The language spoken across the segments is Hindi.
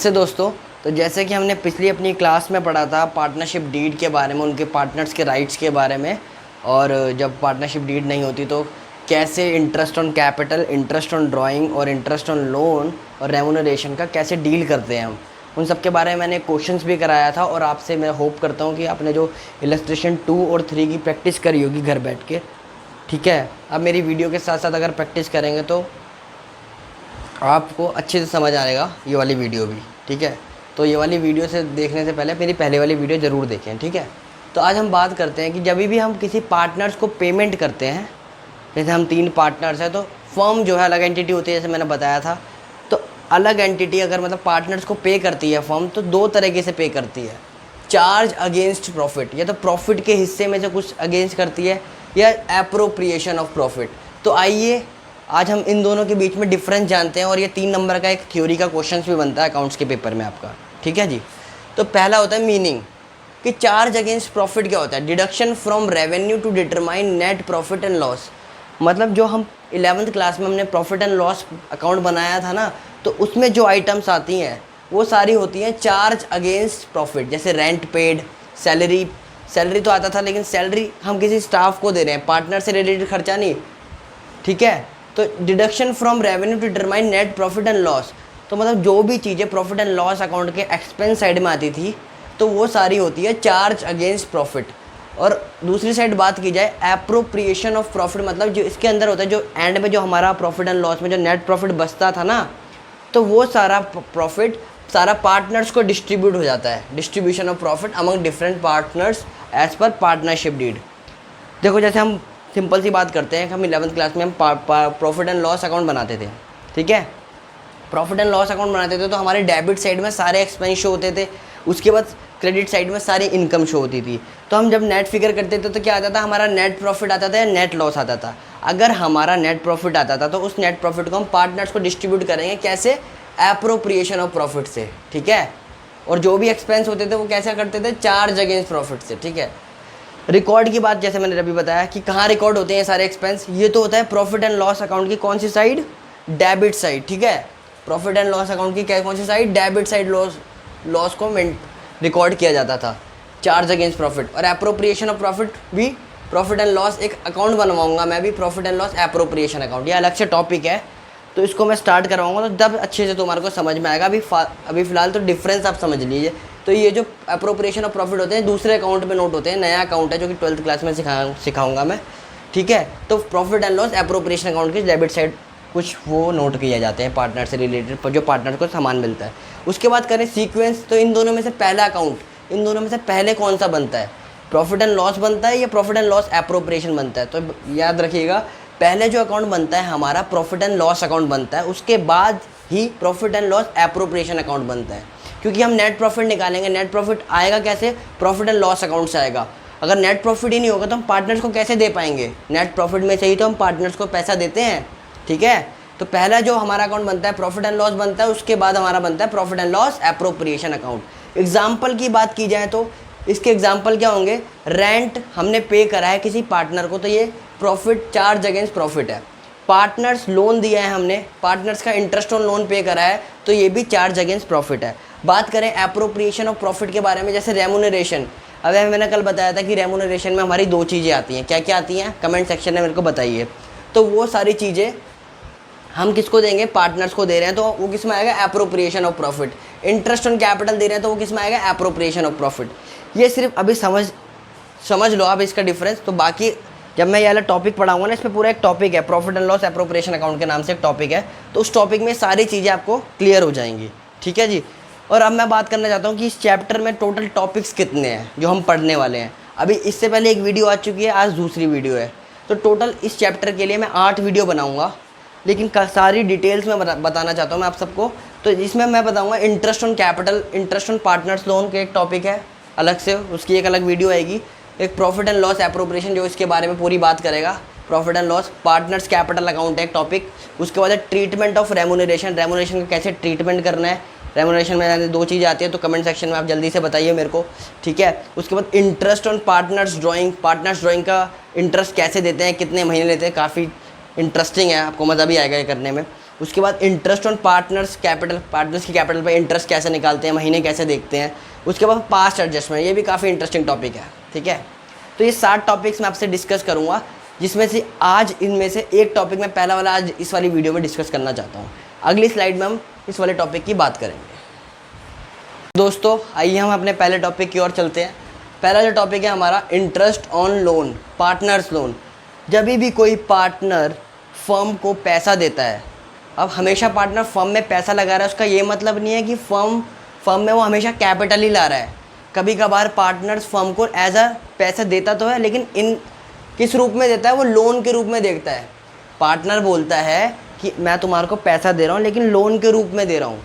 नमस्ते दोस्तों। तो जैसे कि हमने पिछली अपनी क्लास में पढ़ा था पार्टनरशिप डीड के बारे में, उनके पार्टनर्स के राइट्स के बारे में, और जब पार्टनरशिप डीड नहीं होती तो कैसे interest on capital, interest on drawing और इंटरेस्ट ऑन लोन और रेमुनरेशन का कैसे डील करते हैं हम, उन सब के बारे में मैंने क्वेश्चंस भी कराया था। और आपसे मैं होप करता हूँ कि आपने जो इलस्ट्रेशन 2 और 3 की प्रैक्टिस करी होगी घर बैठ के, ठीक है। अब मेरी वीडियो के साथ साथ अगर प्रैक्टिस करेंगे तो आपको अच्छे से समझ आएगा ये वाली वीडियो भी, ठीक है। तो ये वाली वीडियो से देखने से पहले मेरी पहले वाली वीडियो ज़रूर देखें, ठीक है। तो आज हम बात करते हैं कि जब भी हम किसी पार्टनर्स को पेमेंट करते हैं, जैसे हम 3 पार्टनर्स हैं तो फर्म जो है अलग एंटिटी होती है, जैसे मैंने बताया था। तो अलग एंटिटी अगर मतलब पार्टनर्स को पे करती है फर्म, तो 2 तरीके से पे करती है। चार्ज अगेंस्ट प्रॉफिट, या तो प्रॉफिट के हिस्से में से कुछ अगेंस्ट करती है, या एप्रोप्रिएशन ऑफ प्रॉफिट। तो आइए आज हम इन दोनों के बीच में डिफरेंस जानते हैं, और ये 3 नंबर का एक थ्योरी का क्वेश्चन भी बनता है अकाउंट्स के पेपर में आपका, ठीक है जी। तो पहला होता है मीनिंग, कि चार्ज अगेंस्ट प्रॉफिट क्या होता है? Deduction from revenue to determine net profit and loss. मतलब जो हम 11th क्लास में हमने प्रॉफिट एंड लॉस अकाउंट बनाया था ना, तो उसमें जो आइटम्स आती हैं वो सारी होती हैं चार्ज अगेंस्ट प्रॉफिट। जैसे रेंट पेड, सैलरी तो आता था, लेकिन सैलरी हम किसी स्टाफ को दे रहे हैं, पार्टनर से रिलेटेड खर्चा नहीं, ठीक है। तो deduction from revenue to determine net profit and loss, तो मतलब जो भी चीज़ें प्रॉफिट एंड लॉस अकाउंट के एक्सपेंस साइड में आती थी तो वो सारी होती है चार्ज अगेंस्ट प्रॉफिट। और दूसरी साइड बात की जाए एप्रोप्रिएशन ऑफ प्रॉफिट, मतलब जो इसके अंदर होता है, जो एंड में जो हमारा प्रॉफिट एंड लॉस में जो नेट प्रॉफिट बचता था ना, तो वो सारा प्रॉफिट सारा पार्टनर्स को डिस्ट्रीब्यूट हो जाता है। Distribution of profit among different partners as per partnership deed. देखो जैसे हम सिंपल सी बात करते हैं कि हम 11th क्लास में हम प्रॉफिट एंड लॉस अकाउंट बनाते थे, ठीक है। प्रॉफिट एंड लॉस अकाउंट बनाते थे तो हमारे डेबिट साइड में सारे एक्सपेंस शो होते थे, उसके बाद क्रेडिट साइड में सारी इनकम शो होती थी। तो हम जब नेट फिगर करते थे तो क्या आता था? हमारा नेट प्रॉफिट आता था या नेट लॉस आता था। अगर हमारा नेट प्रॉफिट आता था तो उस नेट प्रॉफिट को हम पार्टनर्स को डिस्ट्रीब्यूट करेंगे, कैसे? एप्रोप्रिएशन ऑफ प्रॉफिट से, ठीक है। और जो भी एक्सपेंस होते थे वो कैसे करते थे? चार्ज अगेंस्ट प्रॉफिट से, ठीक है। रिकॉर्ड की बात जैसे मैंने अभी बताया कि कहाँ रिकॉर्ड होते हैं सारे एक्सपेंस, ये तो होता है प्रॉफिट एंड लॉस अकाउंट की कौन सी साइड? डेबिट साइड, ठीक है। प्रॉफिट एंड लॉस अकाउंट की क्या कौन सी साइड? डेबिट साइड लॉस को रिकॉर्ड किया जाता था, चार्ज अगेंस्ट प्रॉफिट। और एप्रोप्रिएशन ऑफ प्रॉफिट भी प्रॉफिट एंड लॉस एक अकाउंट बनवाऊंगा मैं भी, profit and loss appropriation account, ये अलग से टॉपिक है। तो इसको मैं स्टार्ट करवाऊंगा तो जब अच्छे से तुम्हारे को समझ में आएगा। अभी फिलहाल तो डिफरेंस आप समझ लीजिए। तो ये जो एप्रोप्रिएशन ऑफ प्रॉफिट होते हैं दूसरे अकाउंट में नोट होते हैं, नया अकाउंट है जो कि 12th क्लास में सिखाऊंगा मैं, ठीक है। तो profit and loss appropriation account के डेबिट साइड कुछ वो नोट किए जाते हैं पार्टनर से रिलेटेड, जो पार्टनर को सामान मिलता है। उसके बाद करें सीक्वेंस, तो इन दोनों में से पहला अकाउंट, इन दोनों में से पहले कौन सा बनता है? प्रॉफिट एंड लॉस बनता है या प्रॉफिट एंड लॉस एप्रोप्रिएशन बनता है? तो याद रखिएगा, पहले जो अकाउंट बनता है हमारा प्रॉफिट एंड लॉस अकाउंट बनता है, उसके बाद ही profit and loss appropriation account बनता है। क्योंकि हम नेट प्रॉफिट निकालेंगे, नेट प्रॉफिट आएगा कैसे? प्रॉफिट एंड लॉस अकाउंट से आएगा। अगर नेट प्रॉफिट ही नहीं होगा तो हम पार्टनर्स को कैसे दे पाएंगे? नेट प्रॉफिट में से ही तो हम पार्टनर्स को पैसा देते हैं, ठीक है। तो पहला जो हमारा अकाउंट बनता है प्रॉफिट एंड लॉस बनता है, उसके बाद हमारा बनता है profit and loss appropriation account. Example की बात की जाए तो इसके एग्जाम्पल क्या होंगे? रेंट हमने पे करा है किसी पार्टनर को, तो ये प्रॉफिट चार्ज अगेंस्ट प्रॉफिट है। पार्टनर्स लोन दिया है हमने, पार्टनर्स का इंटरेस्ट ऑन लोन पे करा है, तो ये भी चार्ज अगेंस्ट प्रॉफिट है। बात करें एप्रोप्रिएशन ऑफ प्रॉफिट के बारे में, जैसे रेमुनरेशन। अब मैंने कल बताया था कि रेमुनरेशन में हमारी 2 चीज़ें आती हैं, क्या क्या आती हैं? कमेंट सेक्शन में मेरे को बताइए। तो वो सारी चीज़ें हम किसको देंगे? पार्टनर्स को दे रहे हैं, तो वो किस में आएगा? Appropriation of profit. Interest on capital दे रहे हैं तो वो किस में आएगा? Appropriation of profit. ये सिर्फ अभी समझ लो आप इसका डिफरेंस। तो बाकी जब मैं ये वाला टॉपिक पढ़ाऊंगा ना, इसमें पूरा एक टॉपिक है, profit and loss appropriation account के नाम से एक टॉपिक है, तो उस टॉपिक में सारी चीज़ें आपको क्लियर हो जाएंगी, ठीक है जी। और अब मैं बात करना चाहता हूँ कि इस चैप्टर में टोटल टॉपिक्स कितने हैं जो हम पढ़ने वाले हैं। अभी इससे पहले एक वीडियो आ चुकी है, आज दूसरी वीडियो है। तो टोटल इस चैप्टर के लिए मैं 8 वीडियो बनाऊँगा, लेकिन सारी डिटेल्स में बताना चाहता हूँ मैं आप सबको। तो इसमें मैं बताऊँगा interest on capital, interest on partners loan के एक टॉपिक है अलग से, उसकी एक अलग वीडियो आएगी। एक प्रॉफिट एंड लॉस एप्रोप्रिएशन जो इसके बारे में पूरी बात करेगा, profit and loss. Partners capital account है एक टॉपिक। उसके बाद ट्रीटमेंट ऑफ रेमुनरेशन, रेमुनरेशन का कैसे ट्रीटमेंट करना है। रेमुनरेशन में 2 चीज़ें आती है, तो कमेंट सेक्शन में आप जल्दी से बताइए मेरे को, ठीक है। उसके बाद interest on partners drawing, partners drawing का इंटरेस्ट कैसे देते हैं, कितने महीने लेते हैं, काफ़ी इंटरेस्टिंग है, आपको मज़ा भी आएगा ये करने में। उसके बाद interest on partners capital, partners की कैपिटल पे इंटरेस्ट कैसे निकालते हैं, महीने कैसे देखते हैं। उसके बाद पास्ट एडजस्टमेंट, ये भी काफ़ी इंटरेस्टिंग टॉपिक है, ठीक है। तो ये 7 टॉपिक्स मैं आपसे डिस्कस करूँगा, जिसमें से आज इनमें से एक टॉपिक मैं पहला वाला आज इस वाली वीडियो में डिस्कस करना चाहता हूँ। अगली स्लाइड में हम इस वाले टॉपिक की बात करेंगे। दोस्तों आइए हम अपने पहले टॉपिक की ओर चलते हैं। पहला जो टॉपिक है हमारा interest on loan, partners loan. जब भी कोई पार्टनर फर्म को पैसा देता है, अब हमेशा पार्टनर फर्म में पैसा लगा रहा है, उसका ये मतलब नहीं है कि फर्म में वो हमेशा कैपिटल ही ला रहा है। कभी कभार पार्टनर्स फर्म को एज अ पैसा देता तो है, लेकिन इन किस रूप में देता है, वो लोन के रूप में देखता है। पार्टनर बोलता है कि मैं तुम्हारे को पैसा दे रहा हूँ लेकिन लोन के रूप में दे रहा हूँ,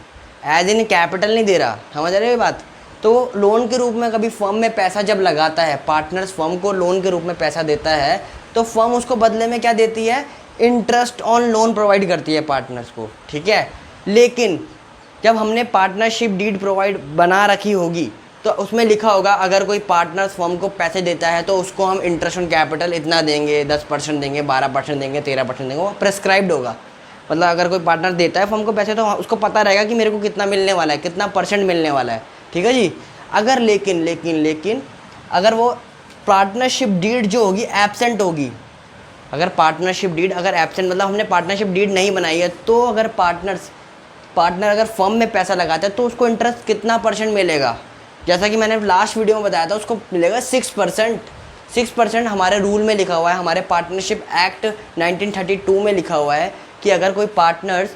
एज इन कैपिटल नहीं दे रहा। समझ रहे हो ये बात? तो लोन के रूप में कभी फर्म में पैसा जब लगाता है, पार्टनर्स फर्म को लोन के रूप में पैसा देता है, तो फर्म उसको बदले में क्या देती है, इंटरेस्ट ऑन लोन प्रोवाइड करती है पार्टनर्स को, ठीक है। लेकिन जब हमने पार्टनरशिप डीड प्रोवाइड बना रखी होगी तो उसमें लिखा होगा अगर कोई पार्टनर्स फर्म को पैसे देता है तो उसको हम इंटरेस्ट ऑन कैपिटल इतना देंगे, 10% देंगे, 12% देंगे, 13% देंगे, वो प्रेस्क्राइब्ड होगा। मतलब अगर कोई पार्टनर देता है फर्म को पैसे तो उसको पता रहेगा कि मेरे को कितना मिलने वाला है, कितना परसेंट मिलने वाला है, ठीक है जी। अगर लेकिन अगर वो पार्टनरशिप डीड जो होगी एब्सेंट होगी, अगर पार्टनरशिप डीड अगर एब्सेंट मतलब हमने पार्टनरशिप डीड नहीं बनाई है, तो अगर पार्टनर अगर फर्म में पैसा लगाता है तो उसको इंटरेस्ट कितना परसेंट मिलेगा, जैसा कि मैंने लास्ट वीडियो में बताया था, उसको मिलेगा 6%। 6% हमारे रूल में लिखा हुआ है, हमारे पार्टनरशिप एक्ट 1932 में लिखा हुआ है कि अगर कोई पार्टनर्स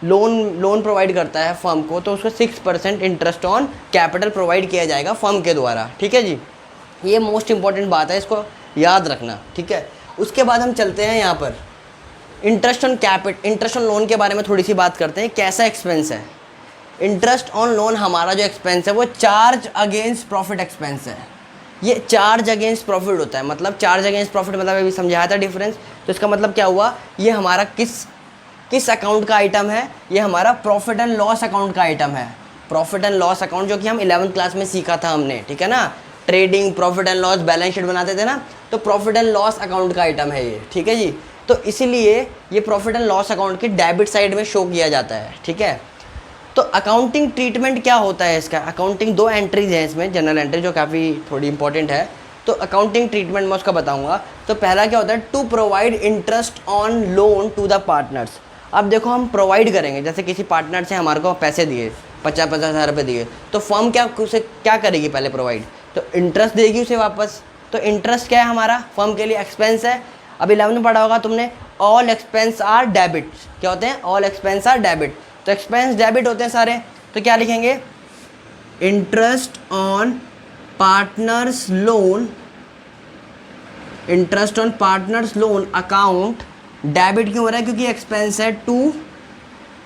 लोन प्रोवाइड करता है फर्म को तो उसको 6% इंटरेस्ट ऑन कैपिटल प्रोवाइड किया जाएगा फर्म के द्वारा, ठीक है जी। ये मोस्ट इंपॉर्टेंट बात है, इसको याद रखना, ठीक है। उसके बाद हम चलते हैं यहाँ पर इंटरेस्ट ऑन लोन के बारे में थोड़ी सी बात करते हैं। कैसा एक्सपेंस है इंटरेस्ट ऑन लोन? हमारा जो एक्सपेंस है वो चार्ज अगेंस्ट प्रॉफिट एक्सपेंस है। ये चार्ज अगेंस्ट प्रॉफिट होता है, मतलब चार्ज अगेंस्ट प्रॉफिट मतलब अभी समझाया था डिफरेंस। तो इसका मतलब क्या हुआ, ये हमारा किस अकाउंट का आइटम है, ये हमारा प्रॉफिट एंड लॉस अकाउंट का आइटम है। प्रॉफिट एंड लॉस अकाउंट जो कि हम 11th क्लास में सीखा था हमने, ठीक है ना। Trading, profit and loss, balance sheet बनाते थे ना, तो प्रॉफिट एंड लॉस अकाउंट का आइटम है ये, ठीक है जी। तो इसीलिए ये प्रॉफिट एंड लॉस अकाउंट की डेबिट साइड में शो किया जाता है, ठीक है। तो अकाउंटिंग ट्रीटमेंट क्या होता है इसका? अकाउंटिंग 2 एंट्रीज हैं इसमें, जनरल एंट्री जो काफ़ी थोड़ी इंपॉर्टेंट है। तो अकाउंटिंग ट्रीटमेंट मैं उसका बताऊंगा। तो पहला क्या होता है, to provide interest on loan to the partners. अब देखो हम प्रोवाइड करेंगे, जैसे किसी पार्टनर से हमारे को पैसे दिए, 50-50 हज़ार रुपये दिए, तो फर्म क्या करेगी पहले प्रोवाइड, तो इंटरेस्ट देगी उसे वापस। तो इंटरेस्ट क्या है हमारा, फर्म के लिए एक्सपेंस है। अब 11 में पढ़ा होगा तुमने, ऑल एक्सपेंस आर डेबिट। क्या होते हैं? All expense are debit. तो एक्सपेंस डेबिट होते हैं सारे, तो क्या लिखेंगे, interest on partners loan, interest on partners loan account debit क्यों हो रहा है, क्योंकि एक्सपेंस है टू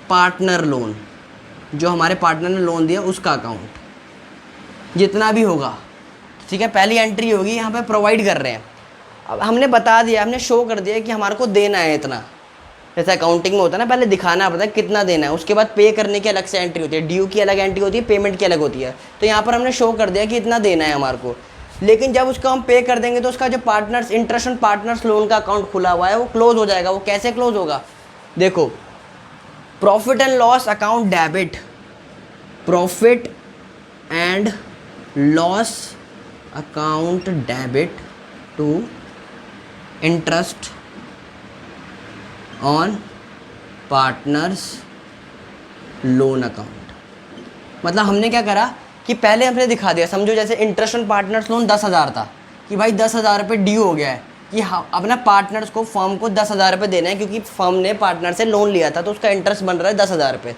पार्टनर लोन, जो हमारे पार्टनर ने लोन दिया उसका अकाउंट जितना भी होगा, ठीक है। पहली एंट्री होगी, यहाँ पे प्रोवाइड कर रहे हैं। अब हमने बता दिया, हमने शो कर दिया कि हमारे को देना है इतना। जैसे अकाउंटिंग में होता है ना, पहले दिखाना पड़ता है कितना देना है, उसके बाद पे करने की अलग से एंट्री होती है, ड्यू की अलग एंट्री होती है, पेमेंट की अलग होती है। तो यहाँ पर हमने शो कर दिया कि इतना देना है हमारे को। लेकिन जब उसको हम पे कर देंगे तो उसका जो partners interest on partners loan का अकाउंट खुला हुआ है वो क्लोज हो जाएगा। वो कैसे क्लोज होगा, देखो, profit and loss account debit, profit and loss account debit to interest on partners loan account. मतलब हमने क्या करा कि पहले हमने दिखा दिया, समझो जैसे इंटरेस्ट ऑन पार्टनर्स लोन 10,000 था, कि भाई 10,000 रुपये ड्यू हो गया है, कि हाँ अपना पार्टनर्स को फर्म को 10,000 रुपये देना है, क्योंकि फर्म ने पार्टनर से लोन लिया था तो उसका इंटरेस्ट बन रहा है 10,000 रुपये।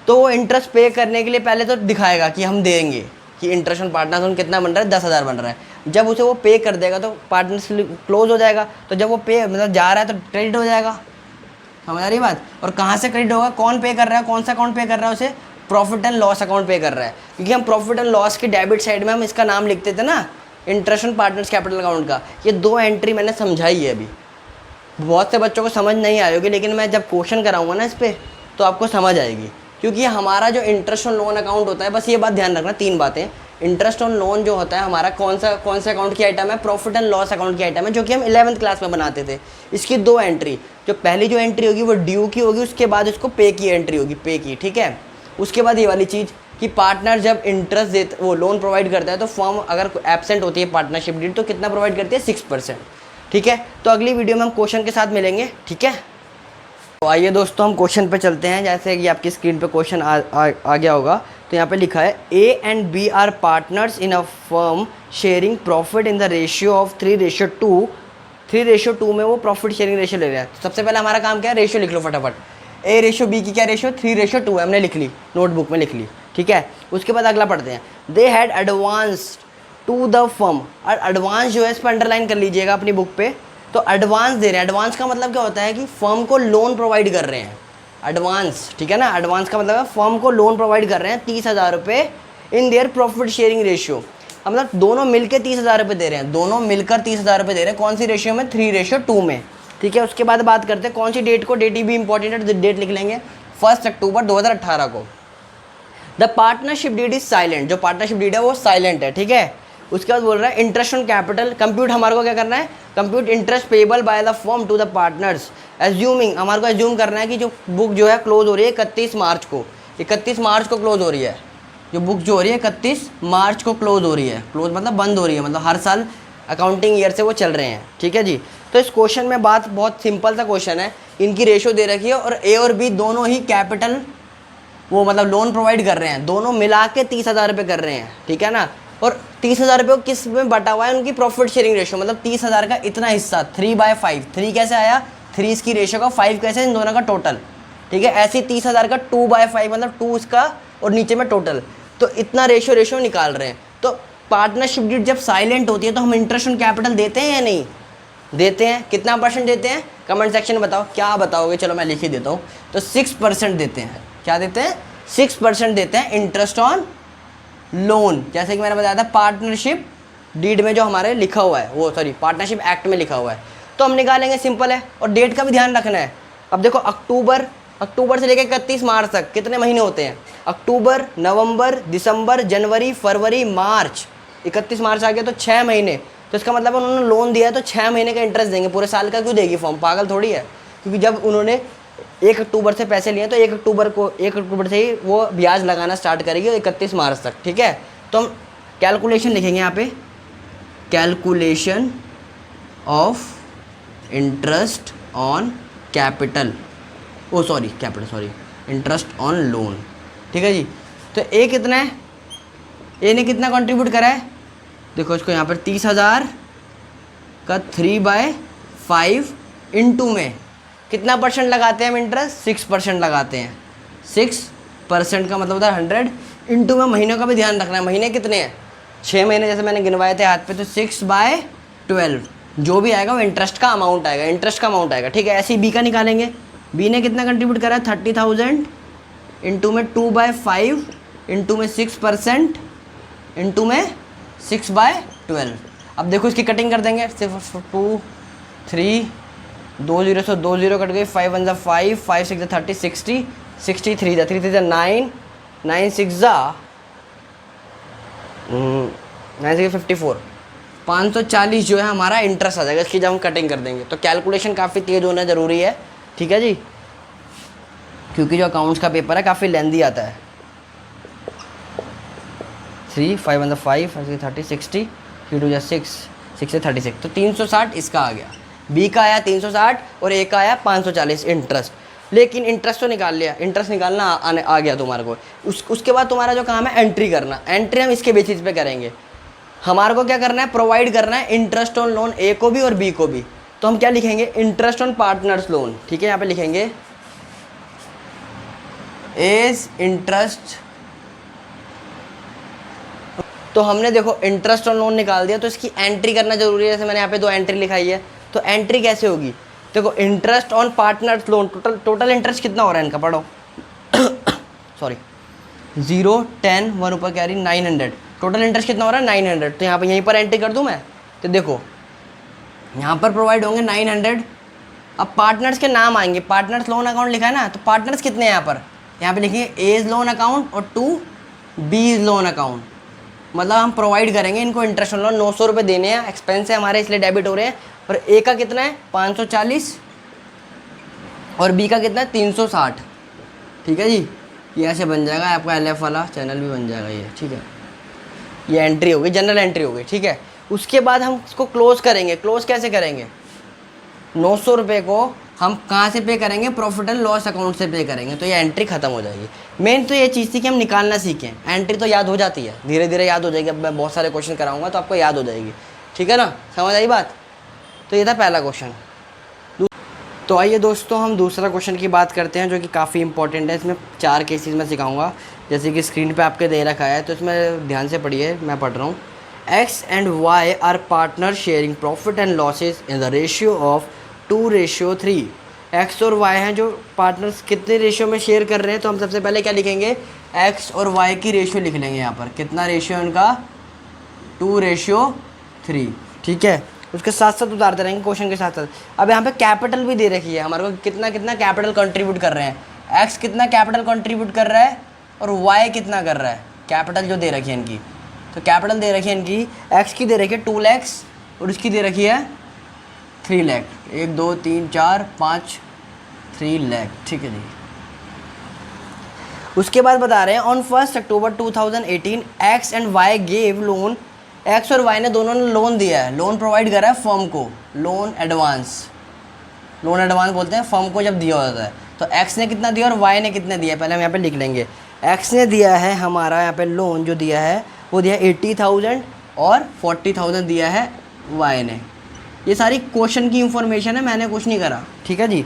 तो वो इंटरेस्ट पे करने के लिए पहले तो दिखाएगा कि हम देंगे, कि इंटरेस्ट ऑन पार्टनर्स लोन कितना बन रहा है, 10,000 बन रहा है। जब उसे वो पे कर देगा तो पार्टनर्स क्लोज हो जाएगा। तो जब वो पे मतलब जा रहा है तो क्रेडिट हो जाएगा, समझ आ रही बात। और कहाँ से क्रेडिट होगा, कौन पे कर रहा है, कौन सा अकाउंट पे कर रहा है, उसे प्रॉफिट एंड लॉस अकाउंट पे कर रहा है। क्योंकि हम प्रॉफिट एंड लॉस की डेबिट साइड में हम इसका नाम लिखते थे ना, interest on partners capital account का। ये 2 एंट्री मैंने समझाई है अभी, बहुत से बच्चों को समझ नहीं आई होगी, लेकिन मैं जब क्वेश्चन कराऊंगा ना इस पर तो आपको समझ आएगी, क्योंकि हमारा जो इंटरेस्ट ऑन लोन अकाउंट होता है, बस ये बात ध्यान रखना, 3 बातें। इंटरेस्ट ऑन लोन जो होता है हमारा कौन से अकाउंट की आइटम है, प्रॉफिट एंड लॉस अकाउंट की आइटम है, जो कि हम 11th क्लास में बनाते थे। इसकी 2 एंट्री, जो पहली जो एंट्री होगी वो ड्यू की होगी, उसके बाद उसको पे की एंट्री होगी, पे की, ठीक है। उसके बाद ये वाली चीज़ कि पार्टनर जब इंटरेस्ट देते, वो लोन प्रोवाइड करता है, तो फर्म अगर एब्सेंट होती है पार्टनरशिप डीड तो कितना प्रोवाइड करती है, 6%, ठीक है। तो अगली वीडियो में हम क्वेश्चन के साथ मिलेंगे, ठीक है। तो आइए दोस्तों हम क्वेश्चन पे चलते हैं। जैसे कि आपकी स्क्रीन पे क्वेश्चन आ गया होगा, तो यहाँ पे लिखा है A and B are partners in a firm sharing profit in the ratio of 3:2। 3:2 में वो प्रॉफिट शेयरिंग रेशियो ले रहे हैं। तो सबसे पहले हमारा काम क्या है, रेशियो लिख लो फटाफट। ए रेशियो बी की क्या रेशियो, 3:2 है, हमने लिख ली, नोटबुक में लिख ली, ठीक है। उसके बाद अगला पढ़ते हैं। They had advance to the firm, और एडवांस जो है इस पर अंडरलाइन कर लीजिएगा अपनी बुक पे। तो एडवांस दे रहे हैं, एडवांस का मतलब क्या होता है कि फर्म को लोन प्रोवाइड कर रहे हैं, एडवांस, ठीक है ना। एडवांस का मतलब है फर्म को लोन प्रोवाइड कर रहे हैं 30,000 रुपये in their profit sharing ratio. मतलब दोनों मिलकर 30,000 रुपये दे रहे हैं, दोनों मिलकर 30,000 रुपये दे रहे हैं। कौन सी रेशियो में, 3:2 में, ठीक है। उसके बाद बात करते हैं कौन सी डेट को, डेट भी इंपॉर्टेंट है, तो डेट लिख लेंगे 1 अक्टूबर 2018 को। The partnership deed is silent, जो पार्टनरशिप डीड है वो साइलेंट है, ठीक है। उसके बाद बोल रहा है इंटरेस्ट ऑन कैपिटल कंप्यूट, हमारे को क्या करना है, compute interest payable by the firm to the partners, assuming, हमारे को एज्यूम करना है कि जो बुक जो है क्लोज हो रही है 31 मार्च को, 31 मार्च को क्लोज हो रही है, जो बुक जो हो रही है 31 मार्च को क्लोज हो रही है। क्लोज मतलब बंद हो रही है, मतलब हर साल अकाउंटिंग ईयर से वो चल रहे हैं, ठीक है जी। तो इस क्वेश्चन में बात बहुत सिंपल सा क्वेश्चन है, इनकी रेशो दे रखी है और ए और बी दोनों ही कैपिटल वो मतलब लोन प्रोवाइड कर रहे हैं, दोनों मिला के 30,000 रुपये कर रहे हैं, ठीक है ना। और 30,000 रुपये को किस में बटा हुआ है, उनकी प्रॉफिट शेयरिंग रेशो, मतलब 30,000 का इतना हिस्सा 3/5, 3 कैसे आया, 3 इसकी रेशो का, 5 कैसे, इन दोनों का टोटल, ठीक है। ऐसे 30,000 का 2/5 मतलब 2 इसका और नीचे में टोटल, तो इतना रेशो निकाल रहे हैं। तो पार्टनरशिप डीड जब साइलेंट होती है तो हम इंटरेस्ट ऑन कैपिटल देते हैं या नहीं देते हैं, कितना % देते हैं, कमेंट सेक्शन में बताओ, क्या बताओगे, चलो मैं लिख ही देता हूँ। तो 6% देते हैं, क्या देते हैं, 6% देते हैं इंटरेस्ट ऑन लोन। जैसे कि मैंने बताया था पार्टनरशिप डीड में जो हमारे लिखा हुआ है, वो सॉरी पार्टनरशिप एक्ट में लिखा हुआ है, तो हम निकालेंगे, सिंपल है। और डेट का भी ध्यान रखना है। अब देखो अक्टूबर से लेकर 31 मार्च तक कितने महीने होते हैं, अक्टूबर, नवंबर, दिसंबर, जनवरी, फरवरी, मार्च, 31 मार्च आ गया तो 6 महीने। तो इसका मतलब उन्होंने लोन दिया है तो 6 महीने का इंटरेस्ट देंगे, पूरे साल का क्यों देगी फर्म, पागल थोड़ी है। क्योंकि जब उन्होंने 1 अक्टूबर से पैसे लिए तो 1 अक्टूबर से ही वो ब्याज लगाना स्टार्ट करेगी 31 मार्च तक, ठीक है। तो हम कैलकुलेशन लिखेंगे यहाँ पे, calculation of interest on capital, interest on loan, ठीक है जी। तो ए कितना है, ए ने कितना कंट्रीब्यूट करा है, देखो इसको यहाँ पर 30,000 का 3/5 इंटू में कितना % लगाते हैं हम इंटरेस्ट, 6% लगाते हैं। 6% का मतलब होता है 100 इंटू में महीनों का भी ध्यान रखना है, महीने कितने हैं, 6 महीने जैसे मैंने गिनवाए थे हाथ पे, तो 6/12 जो भी आएगा वो इंटरेस्ट का अमाउंट आएगा, ठीक है। ऐसे ही बी का निकालेंगे, बी ने कितना कंट्रीब्यूट करा है, 30,000 इंटू में 2/5 इंटू में 6% इंटू में 6/12। अब देखो इसकी कटिंग कर देंगे, सिर्फ 2 3 2 0 से 2 0 कट गई, 5 1 5 5 6 30 60 63 3 3 9 9 6 54 540 जो है हमारा इंटरेस्ट आ जाएगा इसकी जब हम कटिंग कर देंगे। तो कैलकुलेशन काफ़ी तेज़ होना ज़रूरी है, ठीक है जी, क्योंकि जो अकाउंट्स का पेपर है काफ़ी लेंदी आता है। 3 5 1 5 5 6 30 60 3 2 6 6 से 36, तो 360 इसका आ गया, बी का आया 360 और ए का आया 540 इंटरेस्ट। लेकिन इंटरेस्ट तो निकाल लिया, इंटरेस्ट निकालना आ गया तुम्हारे को। उसके बाद तुम्हारा जो काम है एंट्री करना, एंट्री हम इसके बेसिस पे करेंगे। हमारे को क्या करना है, प्रोवाइड करना है इंटरेस्ट ऑन लोन ए को भी और बी को भी। तो हम क्या लिखेंगे, इंटरेस्ट ऑन पार्टनर्स लोन, ठीक है। यहाँ पे लिखेंगे एज इंटरेस्ट। तो हमने देखो इंटरेस्ट ऑन लोन निकाल दिया, तो इसकी एंट्री करना जरूरी है। जैसे मैंने यहाँ पे 2 एंट्री लिखाई है, तो एंट्री कैसे होगी, देखो interest on partners loan, total interest कितना हो रहा है इनका, पढ़ो सॉरी 0 10 1 ऊपर कैरी 900, टोटल इंटरेस्ट कितना हो रहा है 900। तो यहाँ पे यहीं पर एंट्री कर दूँ मैं, तो देखो यहाँ पर प्रोवाइड होंगे 900। अब पार्टनर्स के नाम आएंगे, पार्टनर्स लोन अकाउंट लिखा है ना, तो पार्टनर्स कितने हैं यहाँ पर यहाँ पे लिखेंगे ए इज़ लोन अकाउंट और 2 बी इज़ लोन अकाउंट। मतलब हम प्रोवाइड करेंगे इनको इंटरेस्ट लोन, 900 रुपये देने हैं, एक्सपेंस है हमारे इसलिए डेबिट हो रहे हैं। और ए का कितना है 540 और बी का कितना है 360। ठीक है जी, ये ऐसे बन जाएगा आपका LF वाला चैनल भी बन जाएगा ये। ठीक है, ये एंट्री होगी, जनरल एंट्री होगी। ठीक है, उसके बाद हम इसको क्लोज करेंगे। क्लोज कैसे करेंगे? 900 रुपये को हम कहाँ से पे करेंगे? प्रॉफिट एंड लॉस अकाउंट से पे करेंगे, तो ये एंट्री खत्म हो जाएगी। मेन तो ये चीज़ थी कि हम निकालना सीखें। एंट्री तो याद हो जाती है, धीरे धीरे याद हो जाएगी। अब मैं बहुत सारे क्वेश्चन कराऊंगा तो आपको याद हो जाएगी। ठीक है ना, समझ आई बात? तो ये था पहला क्वेश्चन। तो आइए दोस्तों हम दूसरा क्वेश्चन की बात करते हैं, जो कि काफ़ी इंपॉर्टेंट है। इसमें 4 केसेस में सिखाऊंगा, जैसे कि स्क्रीन पे आपके दे रखा है, तो इसमें ध्यान से पढ़िए, मैं पढ़ रहा हूँ। X and Y are partner sharing profit and losses in the ratio of 2:3। X और Y हैं जो पार्टनर्स, कितने रेशियो में शेयर कर रहे हैं? तो हम सबसे पहले क्या लिखेंगे? X और Y की रेशियो लिख लेंगे। यहाँ पर कितना रेशियो इनका? 2:3। ठीक है, उसके साथ साथ उतारते रहेंगे क्वेश्चन के साथ साथ। अब यहाँ पे कैपिटल भी दे रखी है हमारे को, कितना कितना कैपिटल कंट्रीब्यूट कर रहे हैं। एक्स कितना कैपिटल कंट्रीब्यूट कर रहा है और वाई कितना कर रहा है, कैपिटल जो दे रखी है इनकी। तो कैपिटल दे रखी है इनकी, एक्स की दे रखी है 2 लाख और उसकी दे रखी है 3 लाख। 1 2 3 4 5 3 लाख। ठीक है जी, उसके बाद बता रहे हैं on 1 October 2018 x and y gave loan. X और वाई ने दोनों ने लोन दिया है, लोन प्रोवाइड करा है फर्म को, लोन एडवांस। लोन एडवांस बोलते हैं फर्म को जब दिया होता है। तो एक्स ने कितना दिया और वाई ने कितना दिया, पहले हम यहाँ पे लिख लेंगे। एक्स ने दिया है हमारा यहाँ पे लोन जो दिया है वो दिया 80,000 और 40,000 दिया है वाई ने। ये सारी क्वेश्चन की इंफॉर्मेशन है, मैंने कुछ नहीं करा। ठीक है जी,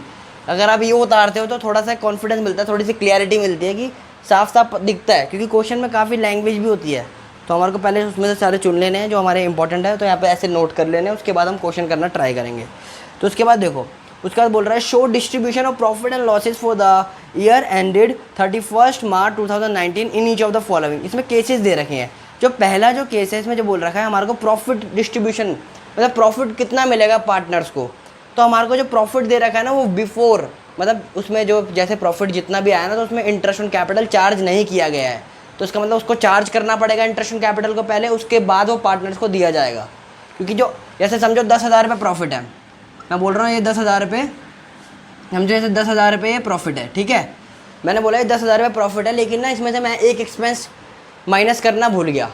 अगर आप ये उतारते हो तो थोड़ा सा कॉन्फिडेंस मिलता है, थोड़ी सी क्लियरिटी मिलती है कि साफ साफ दिखता है, क्योंकि क्वेश्चन में काफ़ी लैंग्वेज भी होती है। तो हमारे को पहले उसमें से सारे चुन लेने हैं जो हमारे इंपॉर्टेंट है, तो यहाँ पे ऐसे नोट कर लेने हैं, उसके बाद हम क्वेश्चन करना ट्राई करेंगे। तो उसके बाद देखो, उसके बाद बोल रहा है show distribution of profit and losses for the year ended 31 March 2019 in each of the following. इसमें केसेस दे रखे हैं। जो पहला जो केस है इसमें जो बोल रखा है हमारे को प्रॉफिट डिस्ट्रीब्यूशन, मतलब प्रॉफिट कितना मिलेगा पार्टनर्स को। तो हमारे को जो प्रॉफिट दे रखा है ना वो बिफोर, मतलब उसमें जो जैसे प्रॉफिट जितना भी आया ना तो उसमें इंटरेस्ट ऑन कैपिटल चार्ज नहीं किया गया है। तो इसका मतलब उसको चार्ज करना पड़ेगा इंटरेस्ट ऑन कैपिटल को पहले, उसके बाद वो पार्टनर्स को दिया जाएगा। क्योंकि जो जैसे समझो 10,000 रुपये प्रॉफिट है, मैं बोल रहा हूँ ये 10,000 रुपये, समझो जैसे 10,000 रुपये ये प्रॉफिट है। ठीक है, मैंने बोला ये 10,000 रुपये प्रॉफिट है, लेकिन ना इसमें से मैं एक एक्सपेंस माइनस करना भूल गया।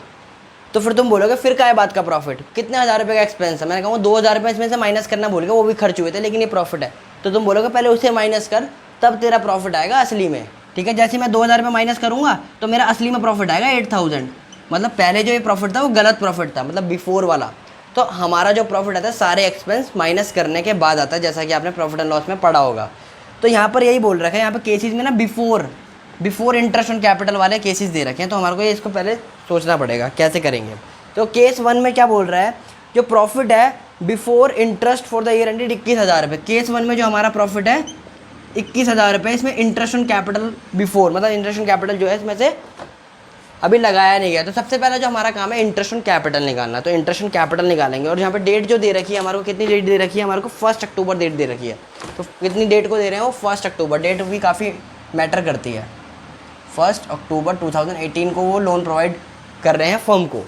तो फिर तुम बोलोगे फिर क्या है बात का प्रॉफिट, कितने हज़ार रुपये का एक्सपेंस है? मैंने कहा 2,000 रुपये इसमें से माइनस करना भूल गया, वो भी खर्च हुए थे, लेकिन ये प्रॉफिट है। तो तुम बोलोगे पहले उसे माइनस कर, तब तेरा प्रॉफिट आएगा असली में। ठीक है, जैसे मैं 2,000 रुपये माइनस करूँगा तो मेरा असली में प्रॉफिट आएगा 8,000। मतलब पहले जो ये प्रॉफिट था वो गलत प्रॉफिट था, मतलब बिफोर वाला। तो हमारा जो प्रॉफिट आता है सारे एक्सपेंस माइनस करने के बाद आता है, जैसा कि आपने प्रॉफिट एंड लॉस में पढ़ा होगा। तो यहाँ पर यही बोल रखा है, यहाँ पर केसेस में ना बिफोर इंटरेस्ट ऑन कैपिटल वाले केसेस दे रखे हैं। तो हमारे को ये इसको पहले सोचना पड़ेगा कैसे करेंगे। तो केस 1 में क्या बोल रहा है, जो प्रॉफिट है before interest for the year ended 21,000 रुपये। केस 1 में जो हमारा प्रॉफिट है 21,000 रुपये, इसमें इंटरेस्ट ऑन कैपिटल बिफोर, मतलब इंटरेस्ट ऑन कैपिटल जो है इसमें से अभी लगाया नहीं गया। तो सबसे पहला जो हमारा काम है इंटरेस्ट ऑन कैपिटल निकालना। तो इंटरेस्ट ऑन कैपिटल निकालेंगे, और यहाँ पे डेट जो दे रखी है हमारे को, कितनी डेट दे रखी है हमारे को? 1 अक्टूबर डेट दे रखी है। तो कितनी डेट को दे रहे हैं वो? 1 अक्टूबर। डेट भी काफ़ी मैटर करती है। 1 अक्टूबर 2018 को वो लोन प्रोवाइड कर रहे हैं फर्म को।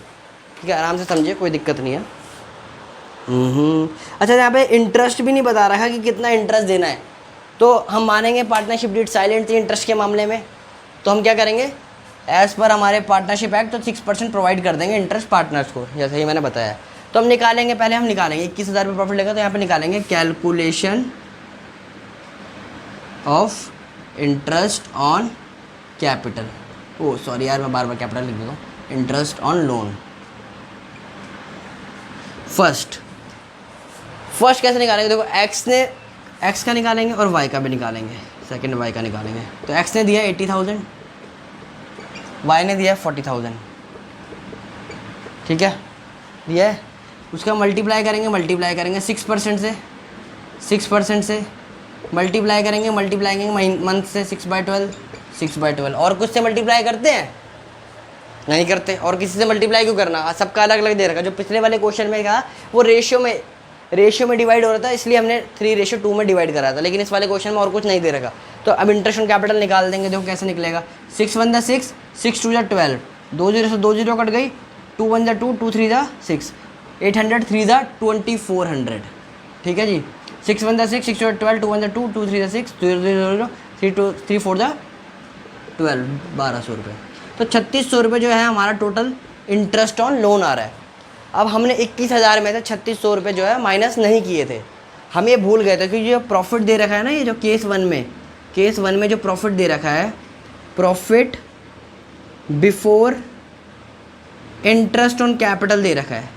ठीक है, आराम से समझिए, कोई दिक्कत नहीं है। अच्छा, यहाँ पे इंटरेस्ट भी नहीं बता रहा है कि कितना इंटरेस्ट देना है। तो हम मानेंगे पार्टनरशिप डीड साइलेंट थी इंटरेस्ट के मामले में, तो हम क्या करेंगे, एज़ पर हमारे पार्टनरशिप एक्ट तो 6% प्रोवाइड कर देंगे इंटरेस्ट पार्टनर्स को, जैसे ही मैंने बताया। तो हम निकालेंगे, पहले हम निकालेंगे 21,000 रुपये प्रॉफिट लेगा, तो यहाँ पे निकालेंगे calculation of interest on capital. Oh sorry यार, मैं बार बार कैपिटल लिख देता हूँ। Interest on loan. फर्स्ट कैसे निकालेंगे? देखो, एक्स का निकालेंगे और वाई का भी निकालेंगे, सेकंड वाई का निकालेंगे। तो एक्स ने दिया 80,000, वाई ने दिया 40,000। ठीक है, दिया है। उसका मल्टीप्लाई करेंगे 6% से, 6% से मल्टीप्लाई करेंगे मंथ से 6/12। और कुछ से मल्टीप्लाई करते हैं? नहीं करते। और किसी से मल्टीप्लाई क्यों करना, सबका अलग अलग दे रखा। जो पिछले वाले क्वेश्चन में कहा वो रेशियो में डिवाइड हो रहा था, इसलिए हमने 3:2 में डिवाइड करा था, लेकिन इस वाले क्वेश्चन में और कुछ नहीं दे रखा। तो अब इंटरेस्ट ऑन कैपिटल निकाल देंगे, देखो कैसे निकलेगा। 6 1 द 6, 6 2 द 12, 2 0 से 2 0 कट गई, 2 1 द 2, 2 3 द 6, 800 3 द 2400, ठीक है जी। 6 1 the 6, 6 2 the 12, 2 1 the 2, 2 3 the 6, 0 0 0, 3 2 3 4 the 12, 1200 रुपये। तो 3600 रुपये जो है हमारा टोटल इंटरेस्ट ऑन लोन आ रहा है। अब हमने 21,000 में से 3600 रुपये जो है माइनस नहीं किए थे, हम ये भूल गए थे, क्योंकि जो प्रॉफिट दे रखा है ना, ये जो केस वन में जो प्रॉफिट दे रखा है, profit before interest on capital दे रखा है,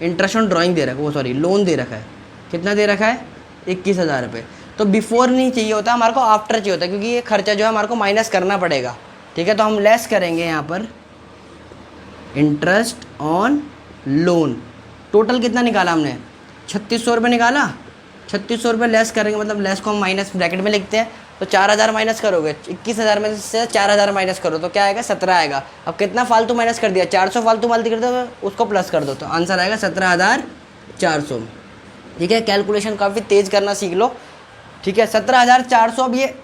इंटरेस्ट ऑन ड्राइंग दे रखा है, वो सॉरी लोन दे रखा है, कितना दे रखा है 21,000 रुपये। तो बिफोर नहीं चाहिए होता हमारे को, आफ्टर चाहिए होता है, क्योंकि ये खर्चा जो है हमारे को माइनस करना पड़ेगा, ठीक है। तो हम लेस करेंगे यहाँ पर इंटरेस्ट ऑन लोन। टोटल कितना निकाला हमने, 3600 रुपये निकाला। 3600 रुपये लेस करेंगे, मतलब लेस को हम माइनस ब्रैकेट में लिखते हैं, तो 4000 माइनस करोगे, 21,000 में से 4000 माइनस करो तो क्या आएगा 17 आएगा। अब कितना फालतू माइनस कर दिया, 400 फालतू मालती कर दो, उसको प्लस कर दो, तो आंसर आएगा 17,400, ठीक है। कैलकुलेशन काफ़ी तेज़ करना सीख लो, ठीक है। 17,400। अब ये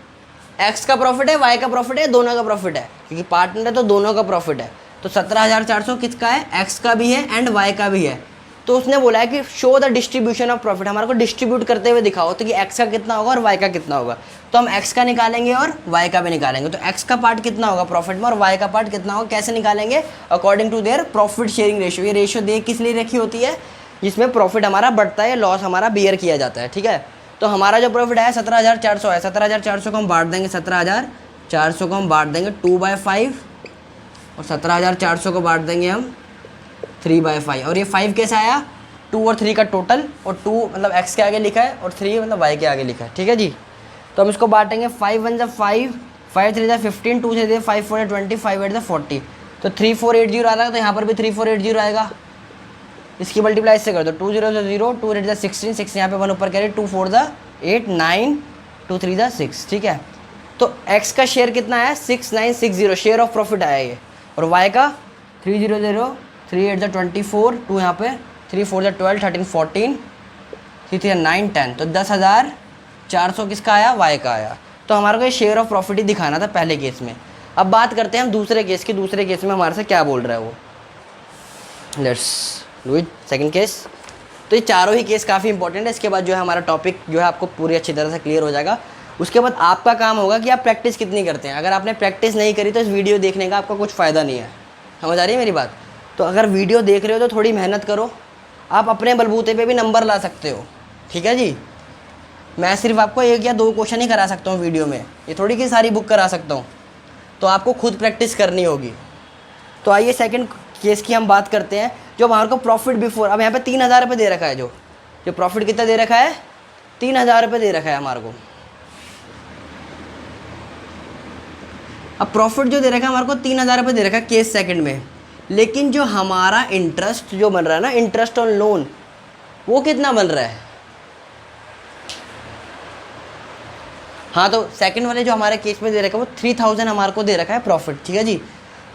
एक्स का प्रॉफिट है, वाई का प्रॉफिट है, दोनों का प्रॉफिट है, क्योंकि पार्टनर है तो दोनों का प्रॉफिट है। तो 17,400 किसका है, एक्स का भी है एंड वाई का भी है। तो उसने बोला है कि show the distribution of profit, हमारे को डिस्ट्रीब्यूट करते हुए दिखाओ, तो कि एक्स का कितना होगा और वाई का कितना होगा। तो हम एक्स का निकालेंगे और वाई का भी निकालेंगे। तो एक्स का पार्ट कितना होगा प्रॉफिट में और वाई का पार्ट कितना होगा, कैसे निकालेंगे, according to their profit sharing ratio. ये रेशियो दे किस लिए रखी होती है, जिसमें प्रॉफिट हमारा बढ़ता है, लॉस हमारा बियर किया जाता है, ठीक है। तो हमारा जो प्रॉफिट है 17,400 है, 17,400 को हम बांट देंगे, 17,400 को हम बांट देंगे 2/5, और 17,400 को बांट देंगे हम 3/5। और ये 5 कैसे आया, 2 और 3 का टोटल, और 2 मतलब x के आगे लिखा है और 3 मतलब y के आगे लिखा है, ठीक है जी। तो हम इसको बांटेंगे, 5 1 ज़ा 5, 5 3 ज़ा 15, 2 से 5 4 20, 5 8 ज़ा 40, तो 3480 आ रहा है। तो यहाँ पर भी 3480 आएगा, इसकी मल्टीप्लाई इससे कर दो, 2 0 से 0, 2 8 ज़ा 16, 6 यहाँ पे 1 ऊपर कैरी, 2 4 ज़ा 8, 9, 2 3 ज़ा 6, ठीक है। तो x का शेयर कितना आया, 6960 शेयर ऑफ प्रॉफिट आया ये, और y का 300, 3 8 ज़ा 24, 2 यहाँ पे 3 4 ज़ा 12, 13 14, 3 3 9 10, तो 10,400 किसका आया, y का आया। तो हमारे को ये शेयर ऑफ प्रॉफिट ही दिखाना था पहले केस में। अब बात करते हैं हम दूसरे केस की, दूसरे केस में हमारे से क्या बोल रहा है वो, let's do it second case. तो ये चारों ही केस काफ़ी इंपॉर्टेंट है, इसके बाद जो है हमारा टॉपिक जो है आपको पूरी अच्छी तरह से क्लियर हो जाएगा। उसके बाद आपका काम होगा कि आप प्रैक्टिस कितनी करते हैं। अगर आपने प्रैक्टिस नहीं करी तो इस वीडियो देखने का आपका कुछ फ़ायदा नहीं है, समझ आ रही है मेरी बात। तो अगर वीडियो देख रहे हो तो थोड़ी मेहनत करो, आप अपने बलबूते पे भी नंबर ला सकते हो, ठीक है जी। मैं सिर्फ आपको 1 या 2 क्वेश्चन ही करा सकता हूँ वीडियो में, ये थोड़ी कि सारी बुक करा सकता हूँ, तो आपको खुद प्रैक्टिस करनी होगी। तो आइए सेकंड केस की हम बात करते हैं, जो हमारे को प्रॉफिट बिफोर, अब यहाँ पे 3,000 रुपये दे रखा है, जो प्रॉफिट कितना दे रखा है, 3,000 रुपये दे रखा है हमारे को। अब प्रॉफिट जो दे रखा है हमारे को 3,000 रुपये दे रखा है केस सेकंड में, लेकिन जो हमारा इंटरेस्ट जो बन रहा है ना, इंटरेस्ट ऑन लोन, वो कितना बन रहा है। हाँ, तो सेकंड वाले जो हमारे केस में दे रखा है वो 3,000 हमारे को दे रखा है प्रॉफिट, ठीक है जी।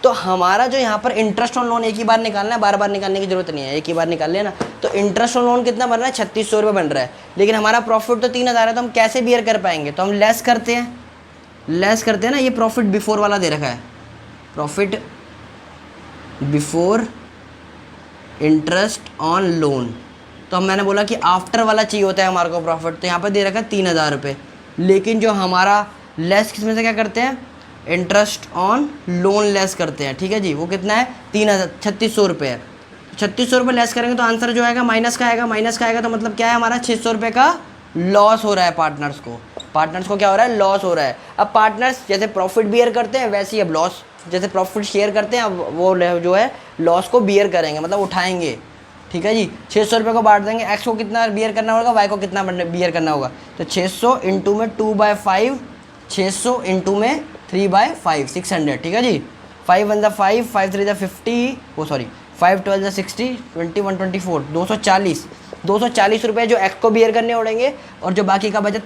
तो हमारा जो यहाँ पर इंटरेस्ट ऑन लोन एक ही बार निकालना है, बार बार निकालने की जरूरत नहीं है, एक ही बार निकाल लेना। तो इंटरेस्ट ऑन लोन कितना बन रहा है, 3600 रुपये बन रहा है, लेकिन हमारा प्रॉफिट तो 3,000 है, तो हम कैसे बियर कर पाएंगे। तो हम लेस करते हैं ना, ये प्रॉफिट बिफोर वाला दे रखा है, profit before interest on loan. तो हम मैंने बोला कि आफ्टर वाला चाहिए होता है हमारे को प्रॉफिट, तो यहाँ पर दे रखा है 3,000 रुपये, लेकिन जो हमारा लेस किसमें से क्या करते हैं, इंटरेस्ट ऑन लोन लेस करते हैं, ठीक है जी। वो कितना है, 3600 रुपये है। 3600 रुपये लेस करेंगे तो आंसर जो आएगा माइनस का आएगा, माइनस का आएगा तो मतलब क्या है, हमारा 600 रुपये का लॉस हो रहा है पार्टनर्स को क्या हो रहा है, लॉस हो रहा है। अब पार्टनर्स जैसे प्रॉफिट बियर करते हैं वैसे ही अब लॉस, जैसे प्रॉफिट शेयर करते हैं अब वो जो है लॉस को बियर करेंगे, मतलब उठाएंगे, ठीक है जी। 600 रुपये को बांट देंगे, एक्स को कितना बियर करना होगा, वाई को कितना बियर करना होगा। तो 600 इंटू में 2/5, 600 इंटू में 3/5, 600, ठीक है जी। 5 1 ज़ा 5, 5 3 ज़ा 50, वो सॉरी 5 12 ज़ा 60, 21 24, 240 रुपये जो एक्स को बियर करने पड़ेंगे, और जो बाकी का बचा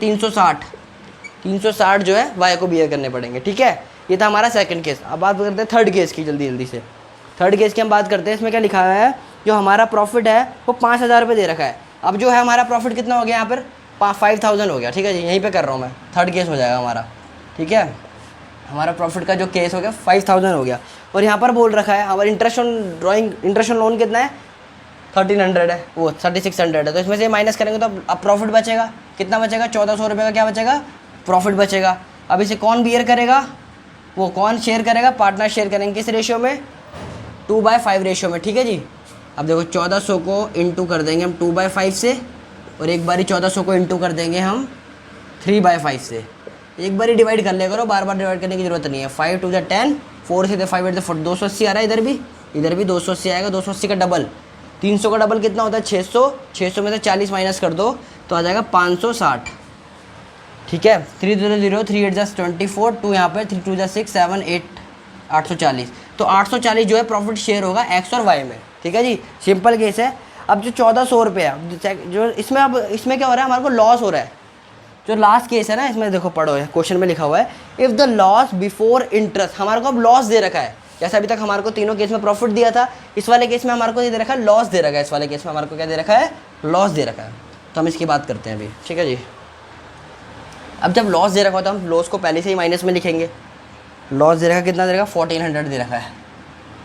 360 जो है वाई को बियर करने पड़ेंगे, ठीक है। ये था हमारा सेकंड केस। अब बात करते हैं थर्ड केस की, जल्दी से थर्ड केस की हम बात करते हैं। इसमें क्या लिखा हुआ है, जो हमारा प्रॉफिट है वो 5,000 रुपये दे रखा है। अब जो है हमारा प्रॉफिट कितना हो गया यहाँ पर, 5,000 हो गया, ठीक है जी। यहीं पे कर रहा हूँ मैं, थर्ड केस हो जाएगा हमारा। ठीक है। हमारा प्रॉफिट का जो केस हो गया 5000 हो गया। और यहाँ पर बोल रखा है हमारा इंटरेस्ट ऑन लोन कितना है, 1300 है, वो 3600 है। तो इसमें से माइनस करेंगे तो अब प्रॉफिट बचेगा, कितना बचेगा, 1400 रुपये का क्या बचेगा, प्रॉफिट बचेगा। अब इसे कौन बियर करेगा, वो कौन शेयर करेगा, पार्टनर शेयर करेंगे किस रेशियो में, 2/5 रेशियो में, ठीक है जी। अब देखो 1400 को इंटू कर देंगे हम 2/5 से, और एक बारी 1400 को इंटू कर देंगे हम 3/5 से। एक बार ही डिवाइड कर लिया करो, बार बार डिवाइड करने की जरूरत नहीं है। 5 2 10, 4 से 5 8 4, 280 आ रहा है, इधर भी 280 आएगा। 280 का डबल 300 का डबल कितना होता है, 600। 600 में से 40 माइनस कर दो तो आ जाएगा 560, ठीक है। 3 0 0, 3 8 24, 2 यहाँ पे 3 2 6 7 8, 840। तो 840 जो है प्रॉफिट शेयर होगा एक्स और वाई में, ठीक है जी। सिंपल केस है। अब जो 1400 रुपये है जो इसमें, अब इसमें क्या हो रहा है, हमारे को लॉस हो रहा है। जो लास्ट केस है ना, इसमें देखो पढ़ो, क्वेश्चन में लिखा हुआ है if the loss before interest, हमारे को अब लॉस दे रखा है। जैसे अभी तक हमारे को तीनों केस में प्रॉफिट दिया था, इस वाले केस में हमारे को ये दे रखा है लॉस दे रखा है। इस वाले केस में हमारे को क्या दे रखा है, लॉस दे रखा है। तो हम इसकी बात करते हैं अभी, ठीक है जी। अब जब लॉस दे रखा हो तो हम लॉस को पहले से ही माइनस में लिखेंगे। लॉस दे रखा कितना दे रखा, 1400 दे रखा है,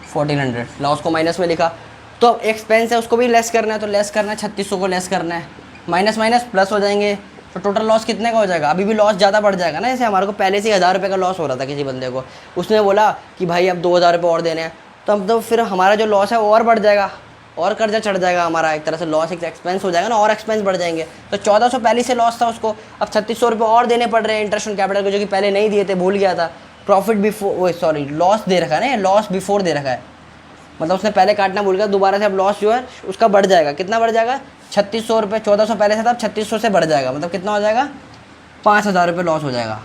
1400 लॉस को माइनस में लिखा। तो अब एक्सपेंस है उसको भी लेस करना है, तो लेस करना है 3600 को लेस करना है, माइनस माइनस प्लस हो जाएंगे। तो टोटल लॉस कितने का हो जाएगा, अभी भी लॉस ज़्यादा बढ़ जाएगा ना। जैसे हमारे को पहले से 1000 रुपये का लॉस हो रहा था किसी बंदे को, उसने बोला कि भाई अब 2000 रुपये और देने हैं, तो अब तो फिर हमारा जो लॉस है वो और बढ़ जाएगा, और कर्जा चढ़ जाएगा हमारा। एक तरह से लॉस एक एक्सपेंस हो जाएगा ना, और एक्सपेंस बढ़ जाएंगे। तो 1400 पहले से लॉस था उसको, अब 3600 रुपये और देने पड़ रहे हैं इंटरेस्ट ऑन कैपिटल को, जो कि पहले नहीं दिए थे, भूल गया था। प्रॉफिट बिफोर, सॉरी लॉस दे रखा है ना, लॉस बिफोर दे रखा है, मतलब उसने पहले काटना भूल गया, दोबारा से अब लॉस जो है उसका बढ़ जाएगा। कितना बढ़ जाएगा, 3600 रुपये। 1400 पहले से था, अब 3600 से बढ़ जाएगा, मतलब कितना हो जाएगा, 5000 रुपये लॉस हो जाएगा।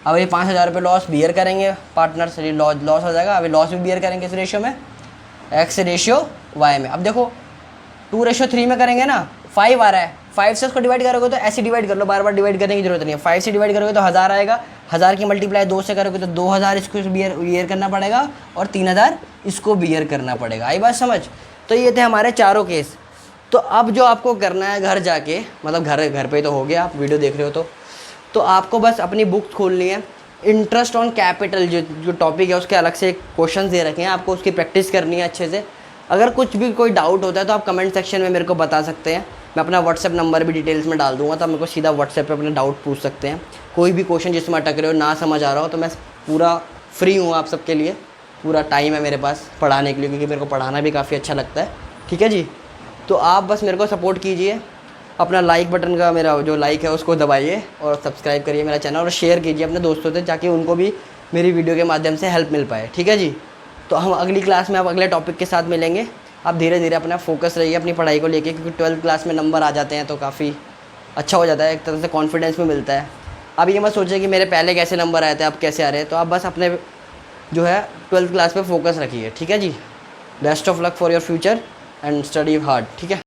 अब ये 5000 रुपये लॉस बियर करेंगे पार्टनर्स, लॉस हो जाएगा। अभी लॉस भी बियर करेंगे इस रेशियो में, एक्स रेशियो वाई में। अब देखो 2:3 में करेंगे ना, 5 आ रहा है, 5 से उसको डिवाइड करोगे तो ऐसे डिवाइड कर लो, बार बार डिवाइड करने की जरूरत नहीं है। 5 से डिवाइड करोगे तो 1000 आएगा, 1000 की मल्टीप्लाई 2 से करोगे तो 2000 इसको बियर करना पड़ेगा, और 3000 इसको बियर करना पड़ेगा। आई बात समझ। तो ये थे हमारे चारों केस। तो अब जो आपको करना है घर जाके, मतलब घर पे तो हो गया, आप वीडियो देख रहे हो तो आपको बस अपनी बुक खोलनी है। इंटरेस्ट ऑन कैपिटल जो टॉपिक है उसके अलग से क्वेश्चन दे रखे हैं, आपको उसकी प्रैक्टिस करनी है अच्छे से। अगर कुछ भी कोई डाउट होता है तो आप कमेंट सेक्शन में मेरे को बता सकते हैं। मैं अपना व्हाट्सएप नंबर भी डिटेल्स में डाल दूंगा, तो आप मेरे को सीधा व्हाट्सएप पे अपना डाउट पूछ सकते हैं। कोई भी क्वेश्चन जिसमें अटक रहे हो, ना समझ आ रहा हो, तो मैं पूरा फ्री हूँ आप सबके लिए। पूरा टाइम है मेरे पास पढ़ाने के लिए, क्योंकि मेरे को पढ़ाना भी काफ़ी अच्छा लगता है, ठीक है जी। तो आप बस मेरे को सपोर्ट कीजिए, अपना लाइक बटन का मेरा जो लाइक है उसको दबाइए, और सब्सक्राइब करिए मेरा चैनल, और शेयर कीजिए अपने दोस्तों से, ताकि उनको भी मेरी वीडियो के माध्यम से हेल्प मिल पाए, ठीक है जी। तो हम अगली क्लास में अब अगले टॉपिक के साथ मिलेंगे। आप धीरे धीरे अपना फोकस रहिए अपनी पढ़ाई को लेके, क्योंकि 12th क्लास में नंबर आ जाते हैं तो काफ़ी अच्छा हो जाता है, एक तरह से कॉन्फिडेंस भी मिलता है। अब ये मत सोचिए कि मेरे पहले कैसे नंबर आए थे, अब कैसे आ रहे हैं। तो आप बस अपने जो है 12th क्लास पे फोकस रखिए, ठीक है जी। Best of luck for your future and study hard, ठीक है।